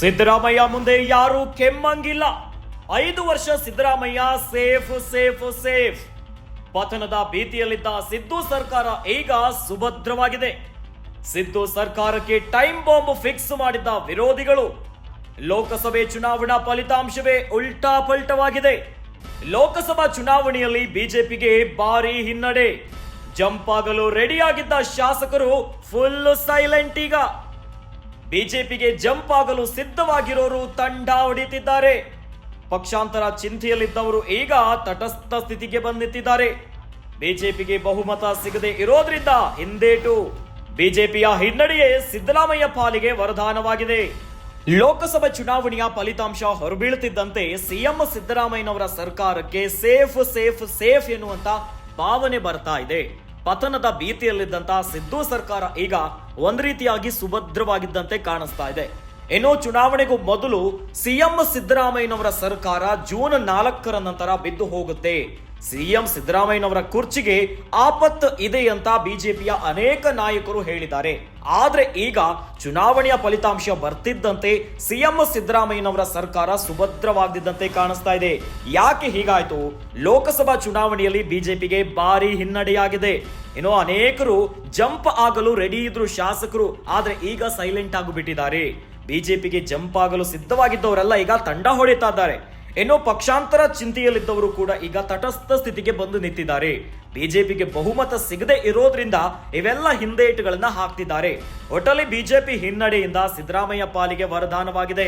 ಸಿದ್ದರಾಮಯ್ಯ ಮುಂದೆ ಯಾರು ಕೆಮ್ಮಂಗಿಲ್ಲ. 5 ವರ್ಷ ಸಿದ್ದರಾಮಯ್ಯ ಸೇಫ್ ಸೇಫ್ ಸೇಫ್. ಪತನದ ಭೀತಿಯಲ್ಲಿದ್ದ ಸಿದ್ದು ಸರ್ಕಾರ ಈಗ ಸುಭದ್ರವಾಗಿದೆ. ಸಿದ್ದು ಸರ್ಕಾರಕ್ಕೆ ಟೈಮ್ ಬಾಂಬ್ ಫಿಕ್ಸ್ ಮಾಡಿದ್ದ ವಿರೋಧಿಗಳು. ಲೋಕಸಭೆ ಚುನಾವಣಾ ಫಲಿತಾಂಶವೇ ಉಲ್ಟಾ ಪಲ್ಟವಾಗಿದೆ. ಲೋಕಸಭಾ ಚುನಾವಣೆಯಲ್ಲಿ ಬಿಜೆಪಿಗೆ ಭಾರಿ ಹಿನ್ನಡೆ. ಜಂಪ್ ಆಗಲು ರೆಡಿಯಾಗಿದ್ದ ಶಾಸಕರು ಫುಲ್ ಸೈಲೆಂಟ್. ಈಗ ಬಿಜೆಪಿಗೆ ಜಂಪ್ ಆಗಲು ಸಿದ್ಧವಾಗಿರೋರು ತಂಡ ಹೊಡಿತಿದ್ದಾರೆ. ಪಕ್ಷಾಂತರ ಚಿಂತೆಯಲ್ಲಿದ್ದವರು ಈಗ ತಟಸ್ಥ ಸ್ಥಿತಿಗೆ ಬಂದಿದ್ದಾರೆ. ಬಿಜೆಪಿಗೆ ಬಹುಮತ ಸಿಗದೆ ಇರೋದ್ರಿಂದ ಹಿಂದೇಟು. ಬಿಜೆಪಿಯ ಹಿನ್ನಡೆಯೇ ಸಿದ್ದರಾಮಯ್ಯ ಪಾಲಿಗೆ ವರದಾನವಾಗಿದೆ. ಲೋಕಸಭಾ ಚುನಾವಣೆಯ ಫಲಿತಾಂಶ ಹೊರಬೀಳುತ್ತಿದ್ದಂತೆ ಸಿಎಂ ಸಿದ್ದರಾಮಯ್ಯನವರ ಸರ್ಕಾರಕ್ಕೆ ಸೇಫ್ ಸೇಫ್ ಸೇಫ್ ಎನ್ನುವಂತ ಭಾವನೆ ಬರ್ತಾ ಇದೆ. ಪತನದ ಭೀತಿಯಲ್ಲಿದ್ದಂತ ಸಿದ್ದು ಸರ್ಕಾರ ಈಗ ಒಂದ್ ರೀತಿಯಾಗಿ ಸುಭದ್ರವಾಗಿದ್ದಂತೆ ಕಾಣಿಸ್ತಾ ಇದೆ. ಇನ್ನು ಚುನಾವಣೆಗೂ ಮೊದಲು ಸಿಎಂ ಸಿದ್ದರಾಮಯ್ಯನವರ ಸರ್ಕಾರ ಜೂನ್ 4ರ ನಂತರ ಬಿದ್ದು ಹೋಗುತ್ತೆ. ಸಿಎಂ ಸಿದ್ದರಾಮಯ್ಯನವರ ಕುರ್ಚಿಗೆ ಆಪತ್ತು ಇದೆ ಅಂತ ಬಿಜೆಪಿಯ ಅನೇಕ ನಾಯಕರು ಹೇಳಿದ್ದಾರೆ. ಆದ್ರೆ ಈಗ ಚುನಾವಣೆಯ ಫಲಿತಾಂಶ ಬರ್ತಿದ್ದಂತೆ ಸಿಎಂ ಸಿದ್ದರಾಮಯ್ಯನವರ ಸರ್ಕಾರ ಸುಭದ್ರವಾಗದಿದ್ದಂತೆ ಕಾಣಿಸ್ತಾ ಇದೆ. ಯಾಕೆ ಹೀಗಾಯ್ತು? ಲೋಕಸಭಾ ಚುನಾವಣೆಯಲ್ಲಿ ಬಿಜೆಪಿಗೆ ಭಾರಿ ಹಿನ್ನಡೆಯಾಗಿದೆ. ಇನ್ನು ಅನೇಕರು ಜಂಪ್ ಆಗಲು ರೆಡಿ ಇದ್ರು ಶಾಸಕರು, ಆದ್ರೆ ಈಗ ಸೈಲೆಂಟ್ ಆಗಿಬಿಟ್ಟಿದ್ದಾರೆ. ಬಿಜೆಪಿಗೆ ಜಂಪ್ ಆಗಲು ಸಿದ್ಧವಾಗಿದ್ದವರೆಲ್ಲ ಈಗ ತಂಡ ಹೊಡಿತಾ ಇದ್ದಾರೆ. ಇನ್ನು ಪಕ್ಷಾಂತರ ಚಿಂತೆಯಲ್ಲಿದ್ದವರು ಕೂಡ ಈಗ ತಟಸ್ಥ ಸ್ಥಿತಿಗೆ ಬಂದು ನಿಂತಿದ್ದಾರೆ. ಬಿಜೆಪಿಗೆ ಬಹುಮತ ಸಿಗದೆ ಇರೋದ್ರಿಂದ ಇವೆಲ್ಲ ಹಿಂದೇಟುಗಳನ್ನ ಹಾಕ್ತಿದ್ದಾರೆ. ಒಟ್ಟಲ್ಲಿ ಬಿಜೆಪಿ ಹಿನ್ನಡೆಯಿಂದ ಸಿದ್ದರಾಮಯ್ಯ ಪಾಲಿಗೆ ವರದಾನವಾಗಿದೆ.